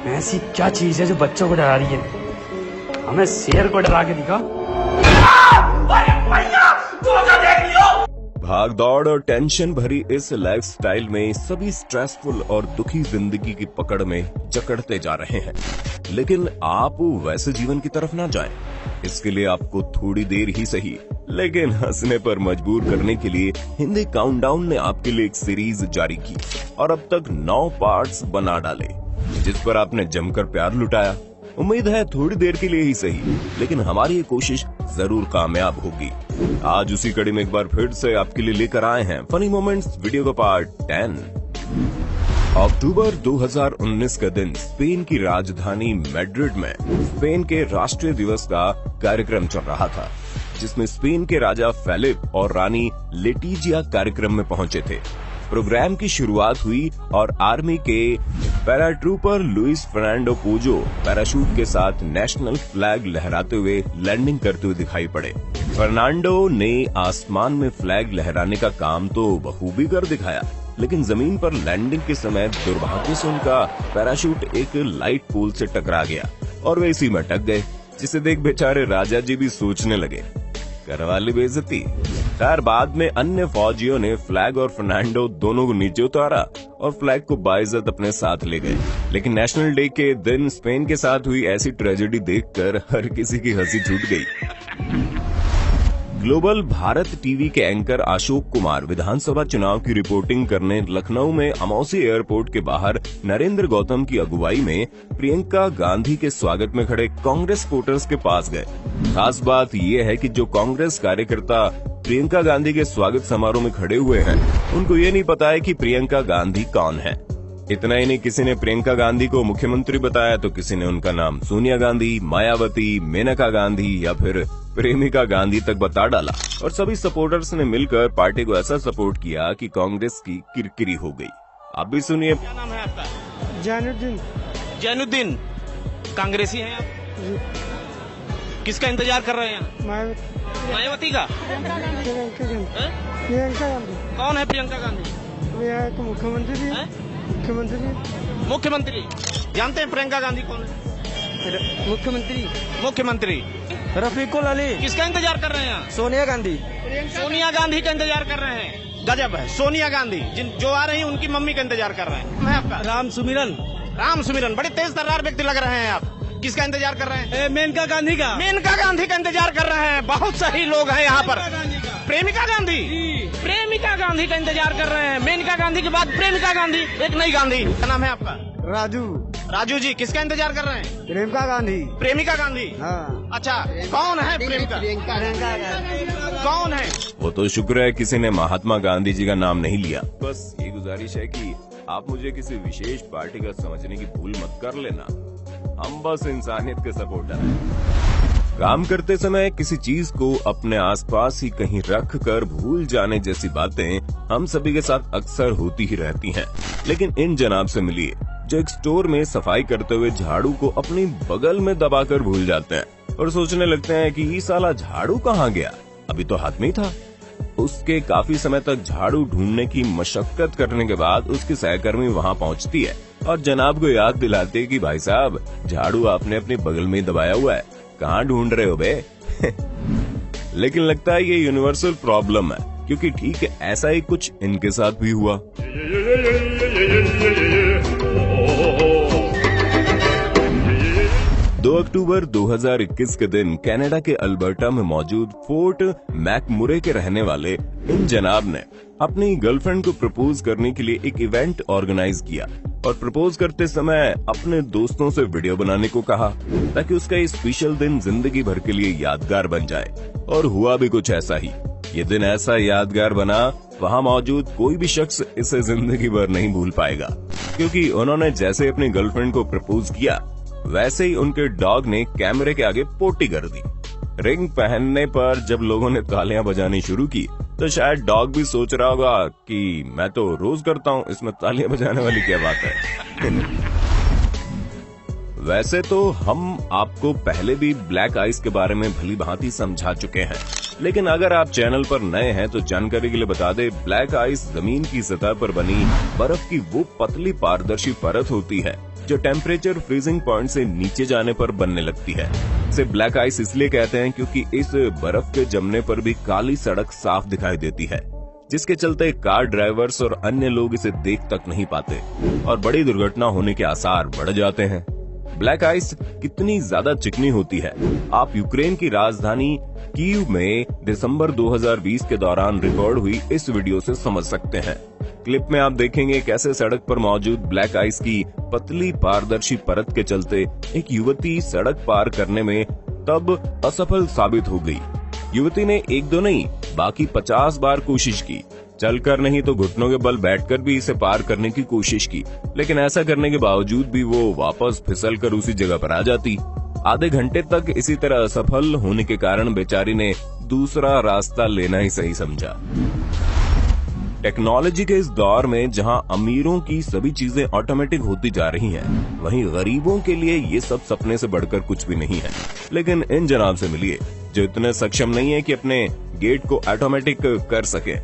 ऐसी क्या चीज है जो बच्चों को डरा रही है? हमें शेर को डरा के दिखा। भाग दौड़ और टेंशन भरी इस लाइफस्टाइल में सभी स्ट्रेसफुल और दुखी जिंदगी की पकड़ में जकड़ते जा रहे हैं। लेकिन आप वैसे जीवन की तरफ ना जाएं। इसके लिए आपको थोड़ी देर ही सही लेकिन हंसने पर मजबूर करने के लिए हिंदी काउंटडाउन ने आपके लिए एक सीरीज जारी की और अब तक 9 पार्ट्स बना डाले, जिस पर आपने जमकर प्यार लुटाया। उम्मीद है थोड़ी देर के लिए ही सही, लेकिन हमारी ये कोशिश जरूर कामयाब होगी। आज उसी कड़ी में एक बार फिर से आपके लिए लेकर आए हैं फनी मोमेंट्स वीडियो का पार्ट 10। अक्टूबर 2019 का दिन स्पेन की राजधानी मैड्रिड में स्पेन के राष्ट्रीय दिवस का कार्यक्रम चल रहा था, जिसमें स्पेन के राजा फेलिप और रानी लेटिजिया कार्यक्रम में पहुंचे थे। प्रोग्राम की शुरुआत हुई और आर्मी के paratrooper Luis Fernando Pozo parachute के साथ नेशनल फ्लैग लहराते हुए लैंडिंग करते हुए दिखाई पड़े। फर्नांडो ने आसमान में फ्लैग लहराने का काम तो बखूबी कर दिखाया, लेकिन जमीन पर लैंडिंग के समय दुर्भाग्य से उनका पैराशूट एक लाइट पोल से टकरा गया और वे इसी में अटक गए, जिसे देख बेचारे राजा जी भी सोचने लगे, करवाली बेइज्जती। खैर बाद में अन्य फौजियों ने फ्लैग और फर्नांडो दोनों को नीचे उतारा और फ्लैग को बाइज्जत अपने साथ ले गए। लेकिन नेशनल डे के दिन स्पेन के साथ हुई ऐसी ट्रेजेडी देखकर हर किसी की हंसी छूट गई। ग्लोबल भारत टीवी के एंकर अशोक कुमार विधानसभा चुनाव की रिपोर्टिंग करने लखनऊ में अमौसी एयरपोर्ट के बाहर नरेंद्र गौतम की अगुवाई में प्रियंका गांधी के स्वागत में खड़े कांग्रेस वोटर्स के पास गए। खास बात यह है कि जो कांग्रेस कार्यकर्ता प्रियंका गांधी के स्वागत समारोह में खड़े हुए हैं, उनको ये नहीं पता है कि प्रियंका गांधी कौन है। इतना ही नहीं, किसी ने प्रियंका गांधी को मुख्यमंत्री बताया तो किसी ने उनका नाम सोनिया गांधी, मायावती, मेनका गांधी या फिर प्रेमिका गांधी तक बता डाला और सभी सपोर्टर्स ने मिलकर पार्टी को ऐसा सपोर्ट किया कि कांग्रेस की किरकिरी हो गई। आप भी सुनिए। क्या नाम है आपका? जैनुद्दीन। जैनुद्दीन, कांग्रेसी हैं आप? किसका इंतजार कर रहे हैं? मायावती का? प्रियंका गांधी। कौन है प्रियंका गांधी? मुख्यमंत्री। मुख्यमंत्री जानते हैं प्रियंका गांधी कौन है? मुख्यमंत्री रफीकुल अली। किसका इंतजार कर रहे हैं? सोनिया गांधी। सोनिया गांधी का इंतजार कर रहे हैं। गजब है, सोनिया गांधी जो आ रही है उनकी मम्मी का इंतजार कर रहे हैं। मैं आपका राम सुमिरन। राम सुमिरन, बड़े तेज तर्रार व्यक्ति लग रहे हैं आप। किसका इंतजार कर रहे हैं? मेनका गांधी का। मेनका गांधी का इंतजार कर रहे हैं। बहुत सही लोग हैं यहाँ पर। प्रेमिका गांधी, प्रेमिका गांधी का इंतजार कर रहे हैं। मेनका गांधी के बाद प्रेमिका गांधी, एक नई गांधी। क्या नाम है आपका? राजू। राजू जी, किसका इंतजार कर रहे हैं? प्रियंका गांधी। प्रेमिका गांधी। हाँ। अच्छा, कौन है प्रेमिका? कौन है? वो तो शुक्र है किसी ने महात्मा गांधी जी का नाम नहीं लिया। बस ये गुजारिश है कि आप मुझे किसी विशेष पार्टी का समझने की भूल मत कर लेना। हम बस इंसानियत के सपोर्टर हैं। काम करते समय किसी चीज को अपने आसपास ही कहीं रख कर भूल जाने जैसी बातें हम सभी के साथ अक्सर होती ही रहती हैं। लेकिन इन जनाब से मिलिए जो एक स्टोर में सफाई करते हुए झाड़ू को अपनी बगल में दबाकर भूल जाते हैं और सोचने लगते हैं कि ये साला झाड़ू कहाँ गया, अभी तो हाथ में ही था। उसके काफी समय तक झाड़ू ढूंढने की मशक्कत करने के बाद उसकी सहकर्मी वहां पहुंचती है और जनाब को याद दिलाते कि भाई साहब, झाड़ू आपने अपने बगल में दबाया हुआ है, कहाँ ढूंढ रहे हो बे? लेकिन लगता है ये यूनिवर्सल प्रॉब्लम है, क्योंकि ठीक है ऐसा ही कुछ इनके साथ भी हुआ। 2 अक्टूबर 2021 के दिन कनाडा के अल्बर्टा में मौजूद फोर्ट मैकमुरे के रहने वाले इन जनाब ने अपनी गर्लफ्रेंड को प्रपोज करने के लिए एक इवेंट ऑर्गेनाइज किया और प्रपोज करते समय अपने दोस्तों से वीडियो बनाने को कहा ताकि उसका ये स्पेशल दिन जिंदगी भर के लिए यादगार बन जाए। और हुआ भी कुछ ऐसा ही। ये दिन ऐसा यादगार बना, वहाँ मौजूद कोई भी शख्स इसे जिंदगी भर नहीं भूल पाएगा, क्योंकि उन्होंने जैसे अपनी गर्लफ्रेंड को प्रपोज किया वैसे ही उनके डॉग ने कैमरे के आगे पोटी कर दी। रिंग पहनने पर जब लोगों ने तालियां बजानी शुरू की तो शायद डॉग भी सोच रहा होगा कि मैं तो रोज करता हूँ, इसमें तालियां बजाने वाली क्या बात है। वैसे तो हम आपको पहले भी ब्लैक आइस के बारे में भली भांति समझा चुके हैं, लेकिन अगर आप चैनल पर नए हैं तो जानकारी के लिए बता दें, ब्लैक आइस जमीन की सतह पर बनी बर्फ की वो पतली पारदर्शी परत होती है जो टेम्परेचर फ्रीजिंग पॉइंट से नीचे जाने पर बनने लगती है। इसे ब्लैक आइस इसलिए कहते हैं क्योंकि इस बर्फ के जमने पर भी काली सड़क साफ दिखाई देती है, जिसके चलते कार ड्राइवर्स और अन्य लोग इसे देख तक नहीं पाते और बड़ी दुर्घटना होने के आसार बढ़ जाते हैं। ब्लैक आइस कितनी ज्यादा चिकनी होती है, आप यूक्रेन की राजधानी कीव में दिसंबर 2020 के दौरान रिकॉर्ड हुई इस वीडियो से समझ सकते हैं। क्लिप में आप देखेंगे कैसे सड़क पर मौजूद ब्लैक आइस की पतली पारदर्शी परत के चलते एक युवती सड़क पार करने में तब असफल साबित हो गई। युवती ने एक दो नहीं बाकी 50 बार कोशिश की, चलकर नहीं तो घुटनों के बल बैठकर भी इसे पार करने की कोशिश की, लेकिन ऐसा करने के बावजूद भी वो वापस फिसलकर उसी जगह पर आ जाती। आधे घंटे तक इसी तरह असफल होने के कारण बेचारी ने दूसरा रास्ता लेना ही सही समझा। टेक्नोलॉजी के इस दौर में जहां अमीरों की सभी चीजें ऑटोमेटिक होती जा रही हैं, वहीं गरीबों के लिए ये सब सपने से बढ़कर कुछ भी नहीं है। लेकिन इन जनाब से मिलिए जो इतने सक्षम नहीं है कि अपने गेट को ऑटोमेटिक कर सके,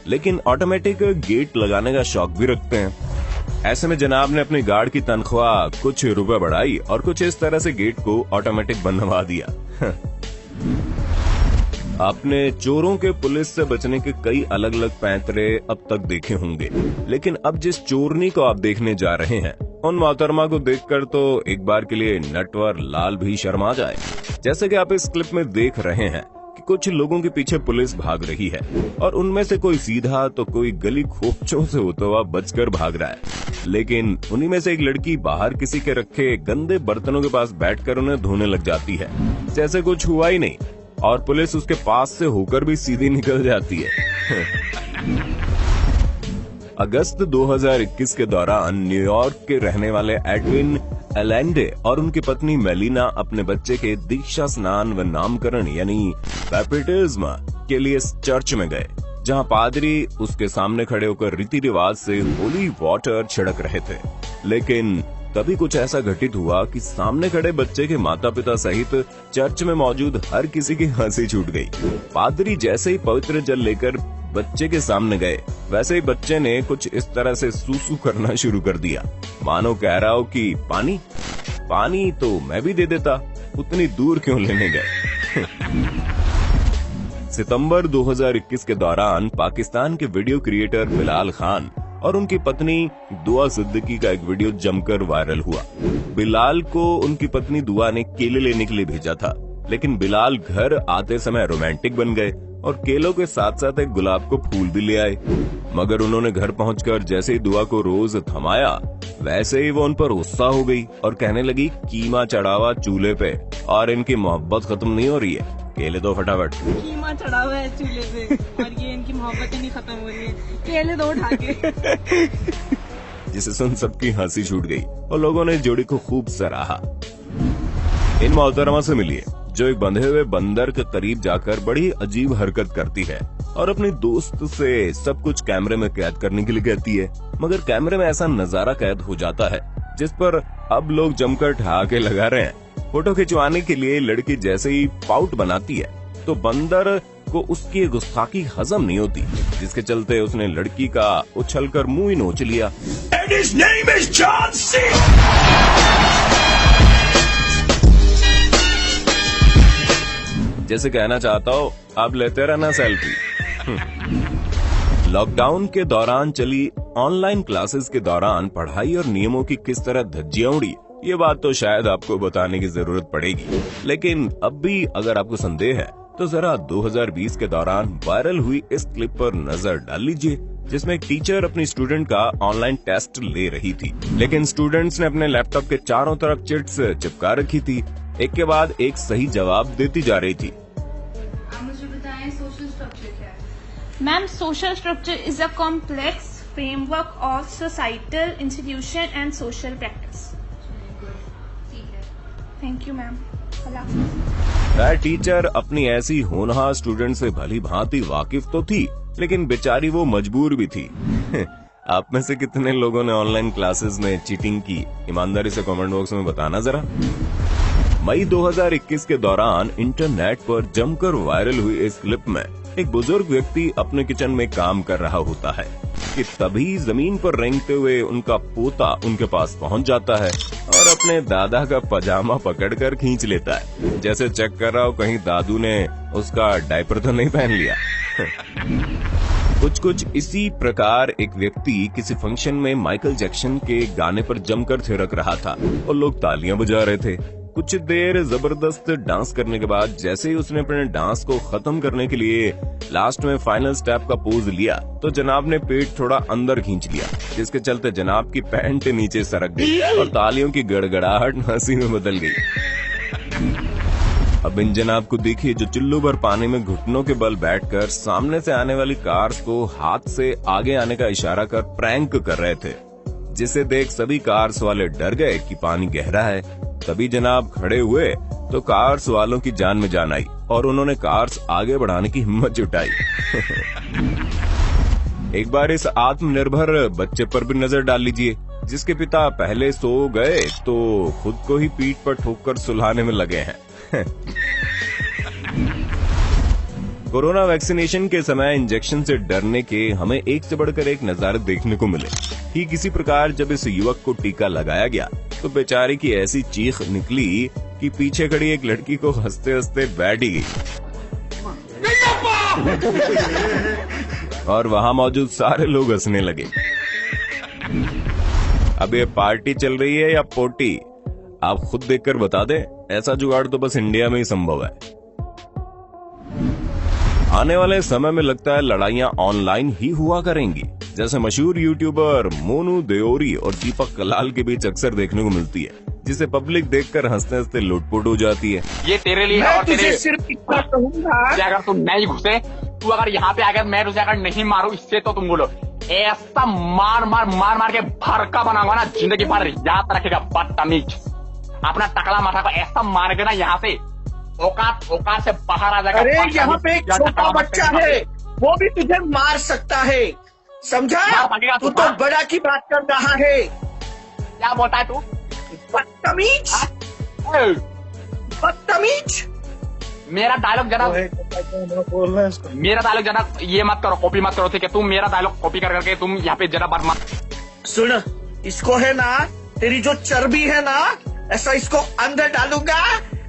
लेकिन ऑटोमेटिक गेट लगाने का शौक भी रखते हैं। ऐसे में जनाब ने अपनी गार्ड की तनख्वाह कुछ रुपए बढ़ाई और कुछ इस तरह से गेट को ऑटोमेटिक बनवा दिया। आपने चोरों के पुलिस से बचने के कई अलग अलग पैंतरे अब तक देखे होंगे, लेकिन अब जिस चोरनी को आप देखने जा रहे हैं, उन मोहतरमा को देखकर तो एक बार के लिए नटवर लाल भी शर्मा जाए। जैसे कि आप इस क्लिप में देख रहे हैं कि कुछ लोगों के पीछे पुलिस भाग रही है और उनमें से कोई सीधा तो कोई गली खोपचों से होता हुआ बचकर भाग रहा है, लेकिन उन्हीं में से एक लड़की बाहर किसी के रखे गंदे बर्तनों के पास बैठकर उन्हें धोने लग जाती है, जैसे कुछ हुआ ही नहीं, और पुलिस उसके पास से होकर भी सीधी निकल जाती है। अगस्त 2021 के दौरान न्यूयॉर्क के रहने वाले एडविन एलेंडे और उनकी पत्नी मेलिना अपने बच्चे के दीक्षा स्नान व नामकरण यानी बैप्टिज्म के लिए चर्च में गए, जहां पादरी उसके सामने खड़े होकर रीति रिवाज से होली वाटर छिड़क रहे थे। लेकिन तभी कुछ ऐसा घटित हुआ कि सामने खड़े बच्चे के माता पिता सहित चर्च में मौजूद हर किसी की हंसी छूट गई। पादरी जैसे ही पवित्र जल लेकर बच्चे के सामने गए, वैसे ही बच्चे ने कुछ इस तरह से सूसू करना शुरू कर दिया, मानो कह रहा हो कि पानी पानी तो मैं भी दे देता, उतनी दूर क्यों लेने गए। सितंबर 2021 के दौरान पाकिस्तान के वीडियो क्रिएटर बिलाल खान और उनकी पत्नी दुआ सिद्दीकी का एक वीडियो जमकर वायरल हुआ। बिलाल को उनकी पत्नी दुआ ने केले लेने के लिए भेजा था, लेकिन बिलाल घर आते समय रोमांटिक बन गए और केलों के साथ साथ एक गुलाब को फूल भी ले आए। मगर उन्होंने घर पहुंचकर जैसे ही दुआ को रोज थमाया, वैसे ही वो उन पर गुस्सा हो गई और कहने लगी कीमा चढ़ावा चूल्हे पे और इनकी मोहब्बत खत्म नहीं हो रही है, केले दो फटाफट। कीमा चढ़ा हुआ है चूल्हे पे और ये इनकी मोहब्बत ही नहीं खत्म हो रही है, केले दो उठा के। जिसे सुन सबकी हंसी छूट गई और लोगों ने जोड़ी को खूब सराहा। इन मोहतरमा से मिलिए जो एक बंधे हुए बंदर के करीब जाकर बड़ी अजीब हरकत करती है और अपनी दोस्त से सब कुछ कैमरे में कैद करने के लिए कहती है, मगर कैमरे में ऐसा नजारा कैद हो जाता है जिस पर अब लोग जमकर ठहाके लगा रहे हैं। फोटो खिंचवाने के लिए लड़की जैसे ही पाउट बनाती है तो बंदर को उसकी गुस्ताखी हजम नहीं होती, जिसके चलते उसने लड़की का उछलकर मुंह ही नोच लिया। And his name is John C. जैसे कहना चाहता हो आप लेते रहना सेल्फी। लॉकडाउन के दौरान चली ऑनलाइन क्लासेस के दौरान पढ़ाई और नियमों की किस तरह धज्जियां उड़ी, ये बात तो शायद आपको बताने की जरूरत पड़ेगी, लेकिन अब भी अगर आपको संदेह है तो जरा 2020 के दौरान वायरल हुई इस क्लिप पर नजर डाल लीजिए, जिसमें एक टीचर अपनी स्टूडेंट का ऑनलाइन टेस्ट ले रही थी, लेकिन स्टूडेंट्स ने अपने लैपटॉप के चारों तरफ चिट्स चिपका रखी थी, एक के बाद एक सही जवाब देती जा रही थी। आप मुझे बताएं सोशल स्ट्रक्चर क्या है? Ma'am, social structure is a complex framework of societal institution and social practice. ठीक है। Thank you ma'am. वह टीचर अपनी ऐसी होनहार स्टूडेंट से भली भांति वाकिफ तो थी, लेकिन बेचारी वो मजबूर भी थी। आप में से कितने लोगों ने ऑनलाइन क्लासेस में चीटिंग की, ईमानदारी से कमेंट बॉक्स में बताना जरा। मई 2021 के दौरान इंटरनेट पर जमकर वायरल हुई इस क्लिप में एक बुजुर्ग व्यक्ति अपने किचन में काम कर रहा होता है। कि तभी जमीन पर रेंगते हुए उनका पोता उनके पास पहुंच जाता है और अपने दादा का पजामा पकड़कर खींच लेता है, जैसे चेक कर रहा हो कहीं दादू ने उसका डायपर तो नहीं पहन लिया। कुछ इसी प्रकार एक व्यक्ति किसी फंक्शन में माइकल जैक्सन के गाने पर जमकर थिरक रहा था और लोग तालियां बजा रहे थे। कुछ देर जबरदस्त डांस करने के बाद जैसे ही उसने अपने डांस को खत्म करने के लिए लास्ट में फाइनल स्टेप का पोज लिया तो जनाब ने पेट थोड़ा अंदर खींच लिया, जिसके चलते जनाब की पैंट नीचे सरक गई और तालियों की गड़गड़ाहट हंसी में बदल गई। अब इन जनाब को देखिए जो चुल्लू भर पानी में घुटनों के बल बैठकर सामने से आने वाली कार्स को हाथ से आगे आने का इशारा कर प्रैंक कर रहे थे, जिसे देख सभी कार्स वाले डर गए कि पानी गहरा है। तभी जनाब खड़े हुए तो कार्स वालों की जान में जान आई और उन्होंने कार्स आगे बढ़ाने की हिम्मत जुटाई। एक बार इस आत्मनिर्भर बच्चे पर भी नजर डाल लीजिए, जिसके पिता पहले सो गए तो खुद को ही पीठ पर ठोककर सुलाने में लगे हैं। कोरोना वैक्सीनेशन के समय इंजेक्शन से डरने के हमें एक से बढ़कर एक नजारे देखने को मिले। ठीक इसी प्रकार जब इस युवक को टीका लगाया गया तो बेचारे की ऐसी चीख निकली कि पीछे खड़ी एक लड़की को हंसते हंसते बैठ ही गई और वहां मौजूद सारे लोग हंसने लगे। अब ये पार्टी चल रही है या पोटी, आप खुद देखकर बता दें। ऐसा जुगाड़ तो बस इंडिया में ही संभव है। आने वाले समय में लगता है लड़ाइयां ऑनलाइन ही हुआ करेंगी, जैसे मशहूर यूट्यूबर मोनू देओरी और दीपक कलाल के बीच अक्सर देखने को मिलती है, जिसे पब्लिक देखकर हंसते हंसते लुटपुट हो जाती है। ये तेरे लिए है और तेरे सिर्फ इतना कहूंगा कि अगर तुम नहीं घुसे, तू अगर यहाँ पे आकर मैं तुझे अगर नहीं मारू, इससे तो तुम बोलो ऐसा मार मार मार मार के भरका बनाऊंगा ना, जिंदगी भर याद रखेगा बदतमीज। अपना टकला माथा को ऐसा मारेगा ना यहाँ से औकात से बाहर आ जाएगा। अरे यहाँ पे एक छोटा बच्चा है, वो भी तुझे मार सकता है, समझा? तू तो बड़ा की बात कर रहा है। क्या बोलता है तू? बदतमीज, बदतमीज। मेरा डायलॉग जरा बोलना है इसको। मेरा डायलॉग जरा ये मत करो, कॉपी मत करो, ठीक है? तुम मेरा डायलॉग कॉपी कर करके तुम यहाँ पे जरा बार मत सुन। इसको है ना, तेरी जो चर्बी है ना, ऐसा इसको अंदर डालूंगा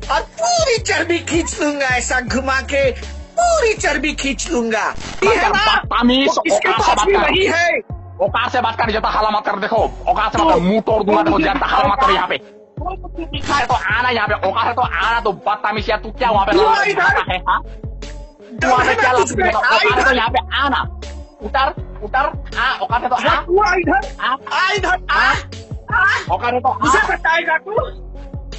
और पूरी चर्बी खींच लूंगा, ऐसा घुमा के पूरी चर्बी खींच लूंगा। ये है ना, इसके पास भी वही है। औकात से बात कर, ज्यादा हाला मत कर। देखो औकात से बात, मुंह तोड़ दूंगा। देखो ज्यादा हाला मत कर यहाँ पे। है तो आना यहाँ पे, औकात है तो आना। तो बदतमीज यार, तू क्या वहाँ पे है? वहाँ पे क्या औकात है तो यहाँ पे आना। उतर उतर, औकात है तो औकात है तो मुझे बताएगा तू?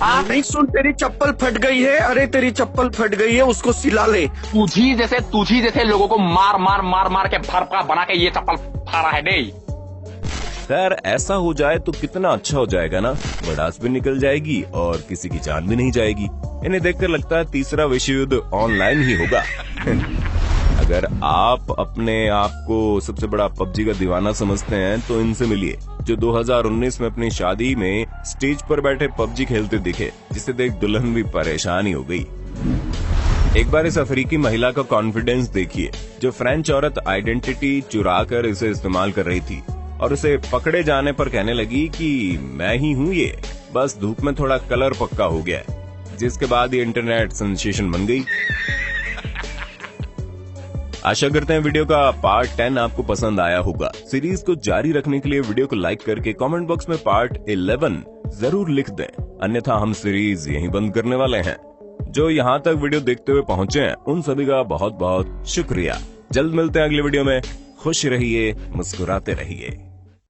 नहीं सुन, तेरी चप्पल फट गई है। अरे तेरी चप्पल फट गई है, उसको सिला ले। तुझी जैसे लोगों को मार मार मार मार के भरपा बना के ये चप्पल फाड़ा है। नहीं खैर, ऐसा हो जाए तो कितना अच्छा हो जाएगा ना। भड़ास भी निकल जाएगी और किसी की जान भी नहीं जाएगी। इन्हें देखकर लगता है तीसरा विश्व युद्ध ऑनलाइन ही होगा। अगर आप अपने आप को सबसे बड़ा पबजी का दीवाना समझते हैं तो इनसे मिलिए, जो 2019 में अपनी शादी में स्टेज पर बैठे पबजी खेलते दिखे, जिसे देख दुल्हन भी परेशान ही हो गई। एक बार इस अफ्रीकी महिला का कॉन्फिडेंस देखिए, जो फ्रेंच औरत आइडेंटिटी चुरा कर इसे इस्तेमाल कर रही थी और उसे पकड़े जाने पर कहने लगी कि मैं ही हूँ ये, बस धूप में थोड़ा कलर पक्का हो गया, जिसके बाद ये इंटरनेट सेंसेशन बन गई। आशा करते हैं वीडियो का पार्ट 10 आपको पसंद आया होगा। सीरीज को जारी रखने के लिए वीडियो को लाइक करके कमेंट बॉक्स में पार्ट 11 जरूर लिख दें, अन्यथा हम सीरीज यहीं बंद करने वाले हैं। जो यहाँ तक वीडियो देखते हुए पहुंचे हैं, उन सभी का बहुत बहुत शुक्रिया। जल्द मिलते हैं अगले वीडियो में। खुश रहिए, मुस्कुराते रहिए।